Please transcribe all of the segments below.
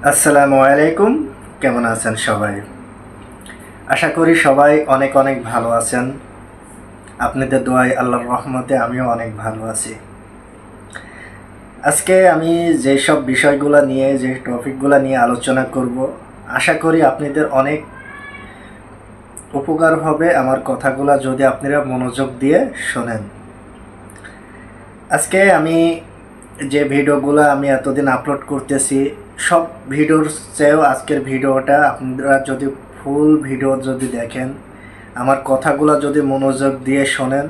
আসসালামু আলাইকুম। কেমন আছেন সবাই? আশা করি সবাই অনেক অনেক ভালো আছেন। আপনাদের দোয়ায় আল্লাহর রহমতে আমিও অনেক ভালো আছি। আজকে আমি যেসব বিষয়গুলো নিয়ে যে টপিকগুলো নিয়ে আলোচনা করব, আশা করি আপনাদের অনেক উপকার হবে আমার কথাগুলো যদি আপনারা মনোযোগ দিয়ে শোনেন। আজকে আমি যে ভিডিওগুলো আমি এতদিন আপলোড করতেছি, সব ভিডিওর চেয়েও আজকের ভিডিওটা আপনারা যদি ফুল ভিডিও যদি দেখেন, আমার কথাগুলো যদি মনোযোগ দিয়ে শোনেন,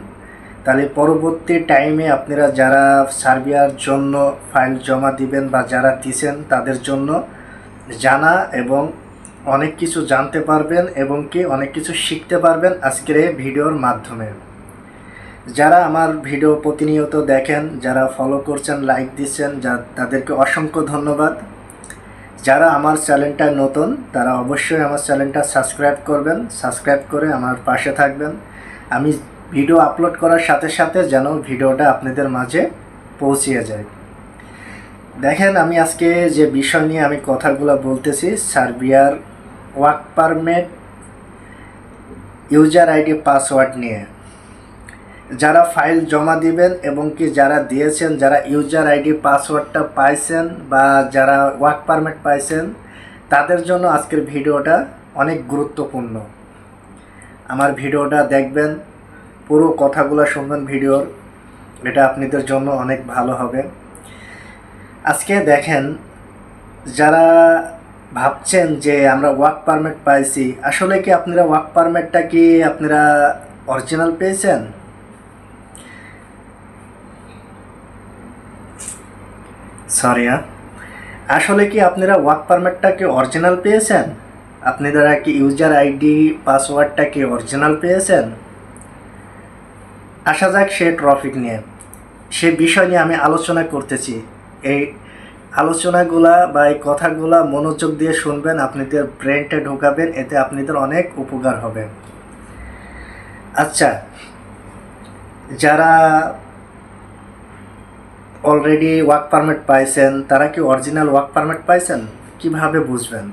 তাহলে পরবর্তী টাইমে আপনারা যারা সার্বিয়ার জন্য ফাইল জমা দিবেন বা যারা দিছেন তাদের জন্য জানা এবং অনেক কিছু জানতে পারবেন এবং কি অনেক কিছু শিখতে পারবেন আজকের এই ভিডিওর মাধ্যমে। যারা আমার ভিডিও প্রতিনিয়ত দেখেন, যারা ফলো করছেন, লাইক দিচ্ছেন, তাদেরকে অসংখ্য ধন্যবাদ। যারা আমার চ্যানেলটা নতুন তারা অবশ্যই আমার চ্যানেলটা সাবস্ক্রাইব করবেন, সাবস্ক্রাইব করে আমার পাশে থাকবেন। আমি ভিডিও আপলোড করার সাথে সাথে যেন ভিডিওটা আপনাদের মাঝে পৌঁছিয়ে যায়। দেখেন, আমি আজকে যে বিষয় নিয়ে আমি কথাগুলো বলতেছি, সার্বিয়ার work permit user ID password নিয়ে। যারা ফাইল জমা দিবেন এবং কি যারা দিয়েছেন, যারা ইউজার আইডি পাসওয়ার্ডটা পাইছেন বা যারা ওয়ার্ক পারমিট পাইছেন, তাদের জন্য আজকের ভিডিওটা অনেক গুরুত্বপূর্ণ। আমার ভিডিওটা দেখবেন, পুরো কথাগুলো শুনবেন ভিডিওর, এটা আপনাদের জন্য অনেক ভালো হবে। আজকে দেখেন, যারা ভাবছেন যে আমরা ওয়ার্ক পারমিট পাইছি, আসলে কি আপনারা ওয়ার্ক পারমিটটা কি আপনারা অরিজিনাল পেয়েছেন? সরি, আসলে কি আপনারা ওয়ার্ক পারমিটটা কি অরিজিনাল পেয়েছেন? আপনারা কি ইউজার আইডি পাসওয়ার্ডটা কি অরিজিনাল পেয়েছেন? আসা যাক সে টপিক নিয়ে, সে বিষয় নিয়ে আমি আলোচনা করতেছি। এই আলোচনাগুলা বা এই কথাগুলা মনোযোগ দিয়ে শুনবেন, আপনাদের ব্রেনটা ঢোকাবেন, এতে আপনাদের অনেক উপকার হবে। আচ্ছা, যারা অলরেডি ওয়ার্ক পারমিট পাইছেন তারা কি অরিজিনাল ওয়ার্ক পারমিট পাইছেন? কিভাবে বুঝবেন?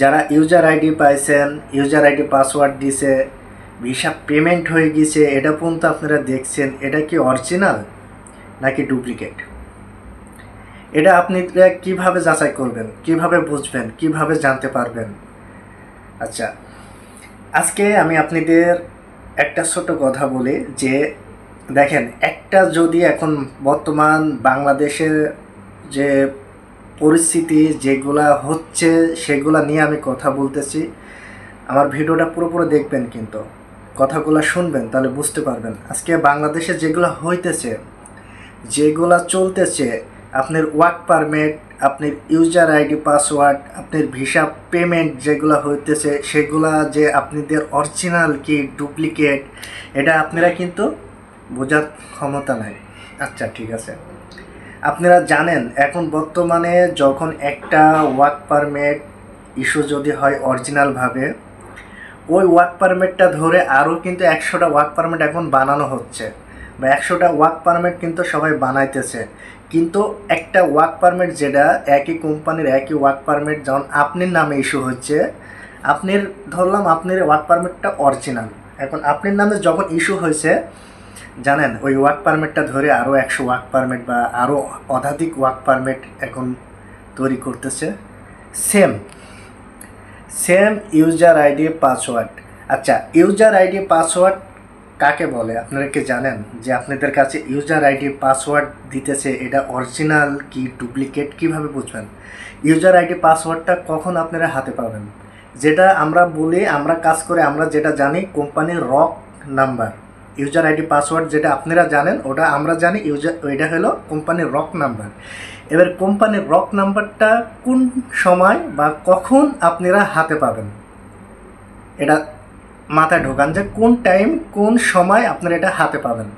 যারা ইউজার আইডি পাইছেন, ইউজার আইডি পাসওয়ার্ড দিছে, ভিসা পেমেন্ট হয়ে গেছে, এটা পর্যন্ত আপনারা দেখছেন, এটা কি অরিজিনাল নাকি ডুপ্লিকেট? এটা আপনারা কিভাবে যাচাই করবেন, কিভাবে বুঝবেন, কিভাবে জানতে পারবেন? আচ্ছা, আজকে আমি আপনাদের একটা ছোট কথা বলি যে দেখেন, একটা যদি এখন বর্তমান বাংলাদেশের যে পরিস্থিতি যেগুলা হচ্ছে সেগুলা নিয়ে আমি কথা বলতেছি। আমার ভিডিওটা পুরোপুরি দেখবেন, কিন্তু কথাগুলো শুনবেন, তাহলে বুঝতে পারবেন আজকে বাংলাদেশে যেগুলো হইতেছে, যেগুলা চলতেছে, আপনার ওয়ার্ক পারমিট, আপনার ইউজার আইডি পাসওয়ার্ড, আপনার ভিসা পেমেন্ট যেগুলো হইতেছে, সেগুলা যে আপনাদের অরিজিনাল কি ডুপ্লিকেট, এটা আপনারা কিন্তু বোঝার ক্ষমতা নাই। আচ্ছা, ঠিক আছে, আপনারা জানেন এখন বর্তমানে যখন একটা ওয়ার্ক পারমিট ইস্যু যদি হয় অরিজিনালভাবে, ওই ওয়ার্ক পারমিটটা ধরে আরও কিন্তু 100টা ওয়ার্ক পারমিট এখন বানানো হচ্ছে, বা 100টা ওয়ার্ক পারমিট কিন্তু সবাই বানাইতেছে। কিন্তু একটা ওয়ার্ক পারমিট যেটা একই কোম্পানির একই ওয়ার্ক পারমিট যখন আপনার নামে ইস্যু হচ্ছে, আপনার ধরলাম আপনার ওয়ার্ক পারমিটটা অরিজিনাল, এখন আপনার নামে যখন ইস্যু হয়েছে, জানেন ওই ওয়ার্ক পারমিটটা ধরে আরও 100 ওয়ার্ক পারমিট বা আরও অধাধিক ওয়ার্ক পারমিট এখন তৈরি করতেছে, same same user ID password. আচ্ছা, ইউজার আইডি পাসওয়ার্ড কাকে বলে আপনারা কি জানেন? যে আপনাদের কাছে ইউজার আইডি পাসওয়ার্ড দিতেছে, এটা অরিজিনাল কি ডুপ্লিকেট কিভাবে বুঝবেন? ইউজার আইডি পাসওয়ার্ডটা কখন আপনারা হাতে পাবেন? যেটা আমরা বলি, আমরা কাজ করে আমরা যেটা জানি কোম্পানির rock number. User ID password যেটা আপনারা জানেন ওটা আমরা জানি, ওইটা হলো কোম্পানির রক নাম্বার। এবার কোম্পানির রক নাম্বারটা কোন সময় বা কখন আপনারা হাতে পাবেন, এটা মাথায় ঢোকান যে কোন টাইম কোন সময় আপনারা এটা হাতে পাবেন।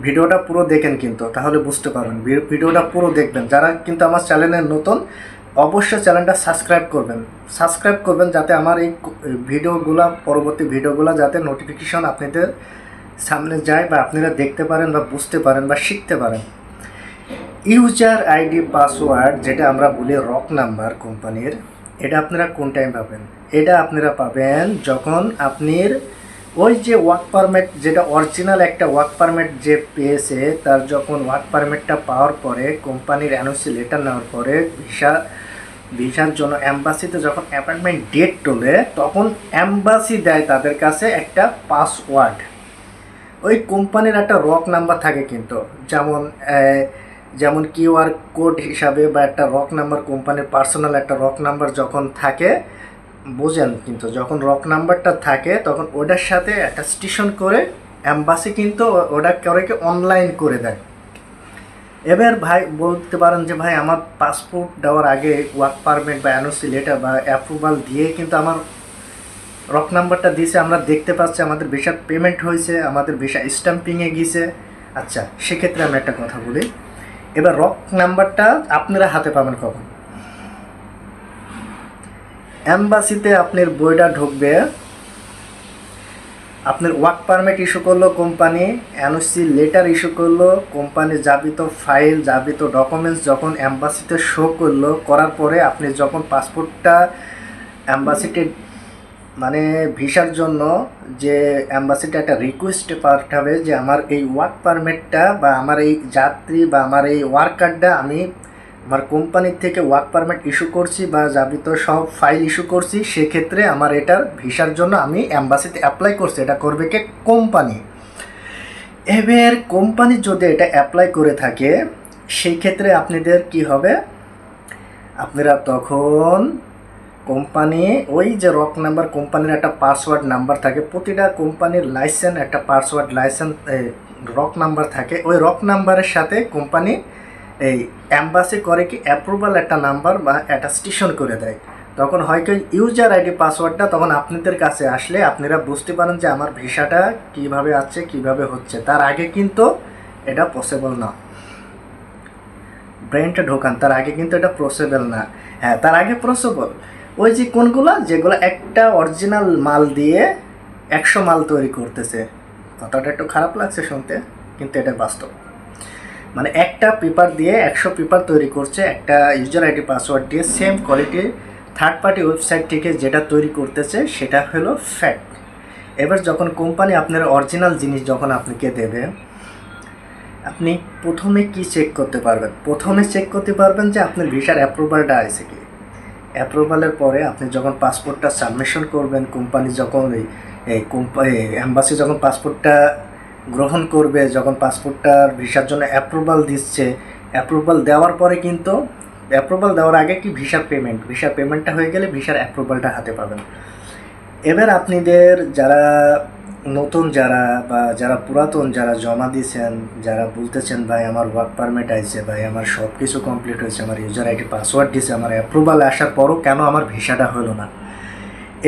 ভিডিওটা পুরো দেখেন কিন্তু, তাহলে বুঝতে পারবেন। ভিডিওটা পুরো দেখবেন। যারা কিন্তু আমার চ্যানেলের নতুন, অবশ্যই চ্যানেলটা সাবস্ক্রাইব করবেন যাতে আমার এই ভিডিওগুলো, পরবর্তী ভিডিওগুলো যাতে নোটিফিকেশন আপনাদের সামনে যায় বা আপনারা দেখতে পারেন বা বুঝতে পারেন বা শিখতে পারেন। ইউজার আইডি পাসওয়ার্ড যেটা আমরা বলি রক নাম্বার কোম্পানির, এটা আপনারা কোন টাইম পাবেন? এটা আপনারা পাবেন যখন আপনার ওই যে ওয়ার্ক পারমিট, যেটা অরিজিনাল একটা ওয়ার্ক পারমিট যে পেয়েছে, তার যখন ওয়ার্ক পারমিটটা পাওয়ার পরে কোম্পানির এনওসি লেটার নেওয়ার পরে ভিসার জন্য অ্যাম্বাসিতে যখন অ্যাপয়েন্টমেন্ট ডেট তোলে, তখন অ্যাম্বাসি দেয় তাদের কাছে একটা পাসওয়ার্ড। ওই কোম্পানির একটা রক নাম্বার থাকে কিন্তু, যেমন কিউআর কোড হিসাবে বা একটা রক নাম্বার, কোম্পানির পার্সোনাল একটা রক নাম্বার যখন থাকে, বোঝেন কিন্তু, যখন রক নাম্বারটা থাকে তখন ওটার সাথে একটা স্টেশন করে অ্যাম্বাসি কিন্তু ওটা করে অনলাইন করে দেয়। এবার ভাই বলতে পারেন যে ভাই আমার পাসপোর্ট দেওয়ার আগে ওয়ার্ক পারমিট বা এনওসি লেটার বা অ্যাপ্রুভাল দিয়ে কিন্তু আমার রক নাম্বারটা দিয়েছে, আমরা দেখতে পাচ্ছি আমাদের ভিসার পেমেন্ট হয়েছে, আমাদের ভিসা স্ট্যাম্পিংয়ে গিয়েছে। আচ্ছা, সেক্ষেত্রে আমি একটা কথা বলি, এবার রক নাম্বারটা আপনারা হাতে পাবেন কখন? অ্যাম্বাসিতে আপনার বইটা ঢুকবে, আপনার ওয়ার্ক পারমিট ইস্যু করলো কোম্পানি, এনওসি লেটার ইস্যু করলো কোম্পানি, যাবিত ফাইল যাবিত ডকুমেন্টস যখন অ্যাম্বাসিতে শো করলো, করার পরে আপনি যখন পাসপোর্টটা অ্যাম্বাসিতে মানে ভিসার জন্য যে অ্যাম্বাসিতে একটা রিকোয়েস্ট পাঠাবে যে আমার এই ওয়ার্ক পারমিটটা বা আমার এই যাত্রী বা আমার এই ওয়ার্কারটা আমি আমার কোম্পানির থেকে ওয়ার্ক পারমিট ইস্যু করছি বা যাবিত সব ফাইল ইস্যু করছি, সেক্ষেত্রে আমার এটার ভিসার জন্য আমি অ্যাম্বাসিতে অ্যাপ্লাই করছি, এটা করবে কে? কোম্পানি। এবার কোম্পানি যদি এটা অ্যাপ্লাই করে থাকে, সেই ক্ষেত্রে আপনাদের কি হবে? আপনারা তখন কোম্পানি ওই যে রক নাম্বার, কোম্পানির একটা পাসওয়ার্ড নাম্বার থাকে, প্রতিটা কোম্পানির লাইসেন্স একটা পাসওয়ার্ড লাইসেন্স রক নাম্বার থাকে, ওই রক নাম্বারের সাথে কোম্পানি এই অ্যাম্বাসি করে কি অ্যাপ্রুভাল একটা নাম্বার বা অ্যাটাস্টেশন করে দেয়। তখন হয় কি ইউজার আইডি পাসওয়ার্ডটা তখন আপনাদের কাছে আসলে আপনারা বুঝতে পারেন যে আমার ভিসাটা কিভাবে আছে, কিভাবে হচ্ছে। তার আগে কিন্তু এটা পসিবল না, ব্রেনটা ঢোকান, তার আগে কিন্তু এটা পসিবল না। হ্যাঁ, তার আগে পসিবল ওই যে কোনগুলো, যেগুলো একটা অরিজিনাল মাল দিয়ে 100 মাল তৈরি করতেছে। কথাটা একটু খারাপ লাগছে শুনতে, কিন্তু এটা বাস্তব। মানে একটা পেপার দিয়ে 100 পেপার তৈরি করছে, একটা ইউজার আইডি পাসওয়ার্ড দিয়ে same quality third party website থেকে যেটা তৈরি করতেছে সেটা হলো ফ্যাক্ট। এবার যখন কোম্পানি আপনার অরিজিনাল জিনিস যখন আপনাকে দেবে, আপনি প্রথমে কি চেক করতে পারবেন? প্রথমে চেক করতে পারবেন যে আপনার ভিসার অ্যাপ্রুভালটা আছে কি। অ্যাপ্রুভালের পরে আপনি যখন পাসপোর্টটা সাবমিশন করবেন, কোম্পানি যখন এই অ্যাম্বাসি যখন পাসপোর্টটা গ্রহণ করবে, যখন পাসপোর্টটার ভিসার জন্য অ্যাপ্রুভাল দিচ্ছে, অ্যাপ্রুভাল দেওয়ার পরে কিন্তু অ্যাপ্রুভাল দেওয়ার আগে কি ভিসার পেমেন্টটা হয়ে গেলে ভিসার অ্যাপ্রুভালটা হাতে পাবেন। এবার আপনাদের যারা নতুন যারা বা যারা পুরাতন যারা জমা দিয়েছেন, যারা বলতেছেন ভাই আমার ওয়ার্ক পারমিট আছে, ভাই আমার সব কিছু কমপ্লিট হয়েছে, আমার ইউজার আইডি পাসওয়ার্ড দিয়েছে, আমার অ্যাপ্রুভাল আসার পরও কেন আমার ভিসাটা হলো না?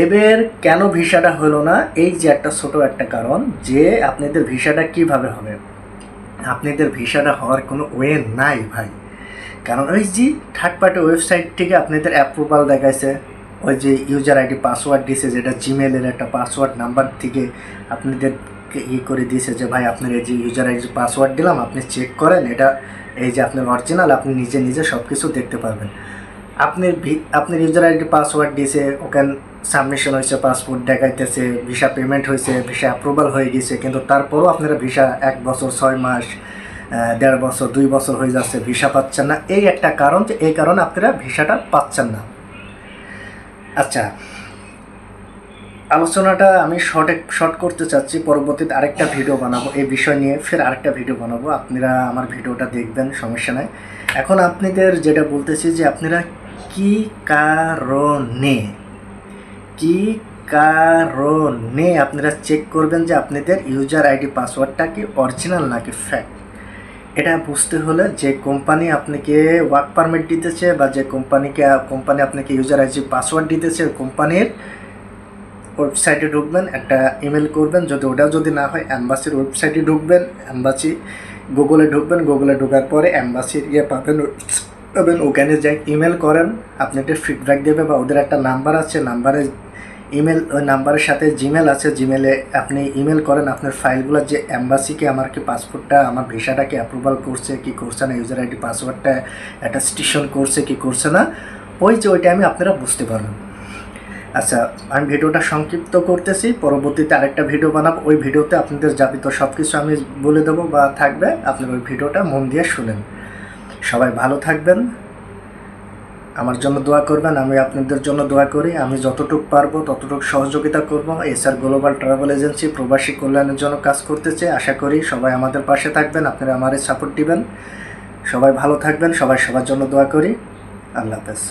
এবার কেন ভিসাটা হলো না? এই যে একটা ছোট একটা কারণ, যে আপনাদের ভিসাটা কিভাবে হবে? আপনাদের ভিসাটা হওয়ার কোনো ওয়ে নাই ভাই। কারণ ওই যে থার্ড পার্টি ওয়েবসাইট থেকে আপনাদের অ্যাপ্রুভাল দেখাইছে, ওই যে ইউজার আইডি পাসওয়ার্ড দিয়েছে, যেটা জিমেলের একটা পাসওয়ার্ড নাম্বার থেকে আপনাদেরকে করে দিয়েছে যে ভাই আপনার এই যে ইউজার আইডি পাসওয়ার্ড দিলাম, আপনি চেক করেন, এটা এই যে আপনার অরিজিনাল, আপনি নিজে নিজে সব কিছু দেখতে পারবেন। আপনার ইউজার আইডি পাসওয়ার্ড দিয়েছে, ওখানে সাবমিশন হয়েছে, পাসপোর্ট দেখাইতেছে, ভিসা পেমেন্ট হয়েছে, ভিসা অ্যাপ্রুভাল হয়ে গেছে, কিন্তু তারপরও আপনারা ভিসা 1 বছর 6 মাস 1.5 বছর 2 বছর হয়ে যাচ্ছে, ভিসা পাচ্ছেন না। এই একটা কারণ, যে এই কারণে আপনারা ভিসাটা পাচ্ছেন না। আচ্ছা, আলোচনাটা আমি শর্ট করতে চাচ্ছি, পরবর্তীতে আরেকটা ভিডিও বানাবো এই বিষয় নিয়ে, ফের আরেকটা ভিডিও বানাবো, আপনারা আমার ভিডিওটা দেখবেন, সমস্যা নাই। এখন আপনাদের যেটা বলতেছি যে আপনারা কি কারণে আপনারা চেক করবেন যে আপনাদের ইউজার আইডি পাসওয়ার্ডটা কি অরিজিনাল নাকি ফ্যাক্ট। এটা বুঝতে হলে যে কোম্পানি আপনাকে ওয়ার্ক পারমিট দিতেছে বা যে কোম্পানি আপনাকে ইউজার আইডি পাসওয়ার্ড দিতেছে, কোম্পানির ওয়েবসাইটে ঢুকবেন, একটা ইমেল করবেন, ওটাও যদি না হয় অ্যাম্বাসির ওয়েবসাইটে ঢুকবেন, গুগলে ঢুকবেন, গুগলে ঢোকার পরে অ্যাম্বাসির পাবেন, ওখানে যাই ইমেল করেন, আপনাদের ফিডব্যাক দেবে বা ওদের একটা নাম্বার আছে, নাম্বারে ইমেল ওই নাম্বারের সাথে জিমেল আছে, জিমেলে আপনি ইমেল করেন আপনার ফাইলগুলো, যে এম্বাসিকে আমার কি পাসপোর্টটা আমার ভিসাটাকে অ্যাপ্রুভাল করছে কি করছে না, ইউজার আইডি পাসওয়ার্ডটা অ্যাটাস্টেশন করছে কি করছে না, ওই টাইমে আপনারা বুঝতে পারবেন। আচ্ছা, আমি ভিডিওটা সংক্ষিপ্ত করতেছি, পরবর্তীতে আরেকটা ভিডিও বানাবো, ওই ভিডিওতে আপনাদের যাবতীয় সব কিছু আমি বলে দেবো বা থাকবে, আপনারা ওই ভিডিওটা মন দিয়ে শুনেন। সবাই ভালো থাকবেন, আমার জন্য দোয়া করবেন, আমি আপনাদের জন্য দোয়া করি। আমি যতটুকু পারবো ততটুকু সহযোগিতা করব। এসআর গ্লোবাল ট্রাভেল এজেন্সি প্রবাসী কল্যাণের জন্য কাজ করতেছে। আশা করি সবাই আমাদের পাশে থাকবেন, আপনারা আমাদের সাপোর্ট দিবেন। সবাই ভালো থাকবেন, সবার জন্য দোয়া করি। আল্লাহ হাফেজ।